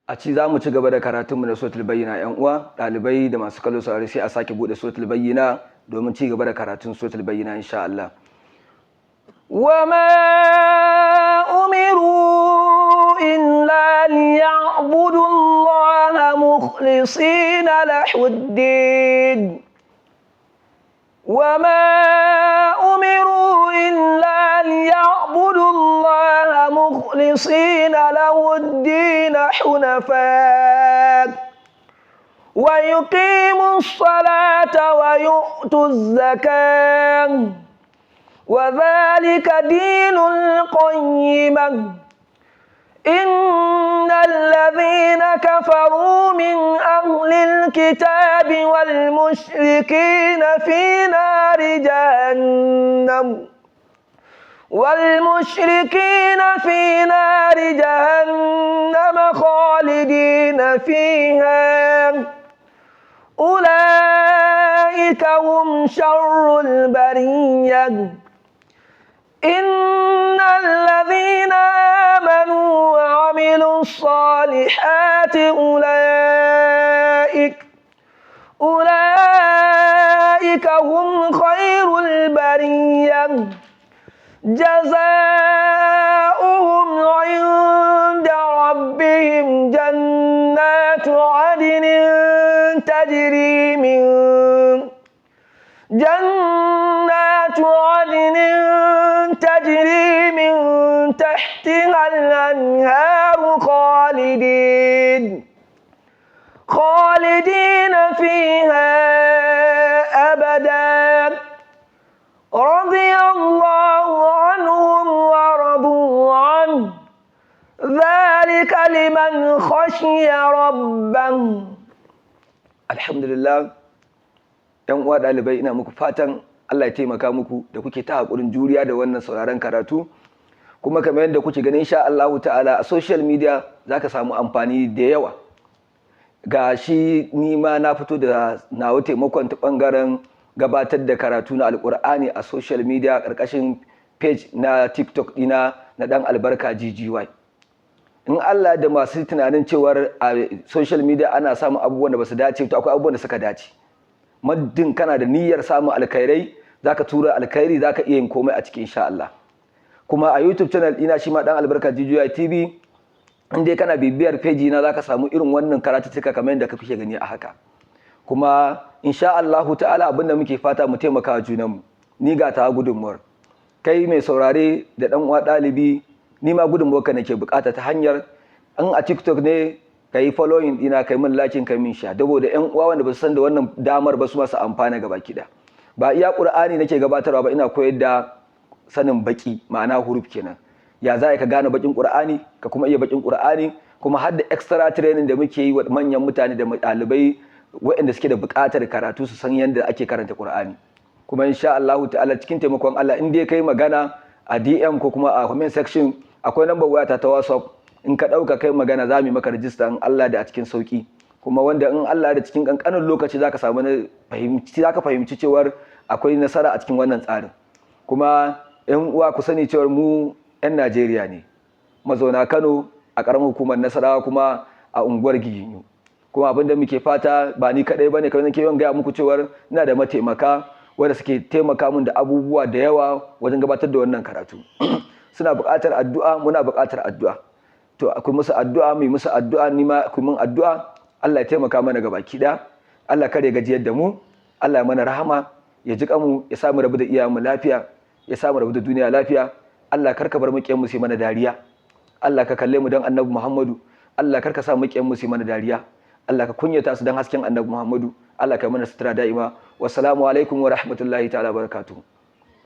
za mu ci gaba da karatunmu na suratul bayyina ‘yan uwa, ɗalibai da masu kallo saurari sai a sake buɗe suratul bayyina domin ci gaba da karatun suratul bayyina insha Allah. Wa ma umiru illa liya'budu Allah mukhlisina lahu-d-din. Wa ma umiru illa liya'budu Allah mukhlisina lahu-d-din hunafa wa yuqimu as-salata wa yu'tu az-zakata wa dhalika dinul qayyimah. Innal ladhina kafaru min ahlil kitabi wal mushrikina fi nari jahannam والمشركين في نار جهنم خالدين فيها أولئك هم شر البرية. إن الذين آمنوا وعملوا الصالحات أولئك هم خير البرية. جزاؤهم عند ربهم جنات عدن تجري من تحتها الأنهار خالدين فيها أبدا. رضي الله عنهم ورضوا عنه ذلك لمن خشي ربه. Alhamdulillah, ‘yan uwa ɗalibai ina muku fatan Allah ya taimaka muku da kuke ta haƙurin juriya da wannan sauraron karatu, kuma kamar yadda kuke ganin insha Allahu ta'ala a social media za ka samu amfani da yawa. Ga shi ni ma na fito da nawa taimakon ta ɓangaren gabatar da karatu na alƙur'ani a social media ƙarƙashin page na TikTok ɗina na ɗan albarka GGY. In Allah da masu tunanin cewar a social media ana samun abubuwan da ba su dace, to akwai abubuwan da suka dace. Muddin kana da niyyar samun alkhairai, zaka tura alkhairi, zaka iya yin komai a cikin insha Allah. Kuma a YouTube channel ɗina shi ma ɗan albarka GGY TV, in dai kana bibiyar page na zaka samu irin wannan karatuttuka kamar yadda kake gani a haka. Kuma insha Allahu ta'ala abinda muke fata mu taimaka wa junanmu. Ni ga ta gudunmuwar, kai mai saurare da ɗan uwa ɗalibi, ni ma gudunmuwarka nake bukata ta hanyar in a TikTok ne ka yi following ɗina, kai min lakin, kai min sha, saboda ƴan uwa wanda ba su san da wannan damar ba su masu amfana gaba kiɗa. Ba iya Qur'ani nake gabatarwa ba, ina koyar da sanin baki, ma'ana huruf kenan. Ya za ka gane bakin Qur'ani, ka kuma iya bakin Qur'ani, kuma har da extra training da muke yi wa manyan mutane da ɗalibai waɗanda suke da buƙatar karatu su san yadda ake karanta Qur'ani. Kuma insha Allah ta'ala cikin taimakon Allah, in dai kai magana a DM ko kuma a comment section, akwai number wayata ta WhatsApp, in ka ɗauka kai magana za mu yi maka rijista in Allah da a cikin sauki. Kuma wanda in Allah da cikin ƙanƙanin lokaci za ka fahimci cewar akwai nasara a cikin wannan tsarin. Kuma ‘yan uwa ku sani cewar mu ‘yan Najeriya ne, mazauna Kano a ƙaramin hukumar Nasarawa kuma a unguwar Giginyu. Kuma abin da muke fata ba ni kaɗai ba ne, kamar nake yawan gaya muku cewar ina da mataimaka wanda suke taimaka min da abubuwa da yawa wajen gabatar da wannan karatu. Suna buƙatar addu'a, muna buƙatar addu'a. To akwai musu addu'a, mai musu addu'a, ni ma akwai min addu'a. Allah ya taimaka mana gabaki ɗaya. Allah kare gajiyar da mu. Allah ya mana rahama, ya ji kanmu, ya samu rabu da iyayenmu lafiya, ya samu rabu da duniya lafiya. Allah karka bar maƙiyan mu sai mana dariya. Allah ka kalle mu don Annabi Muhammadu. Allah karka sa maƙiyan mu sai mana dariya. Allah ka kunyata su don hasken Annabi Muhammadu. Allah ka mana sutura da'ima. Wassalamu alaikum wa rahmatullahi ta'ala barakatuh.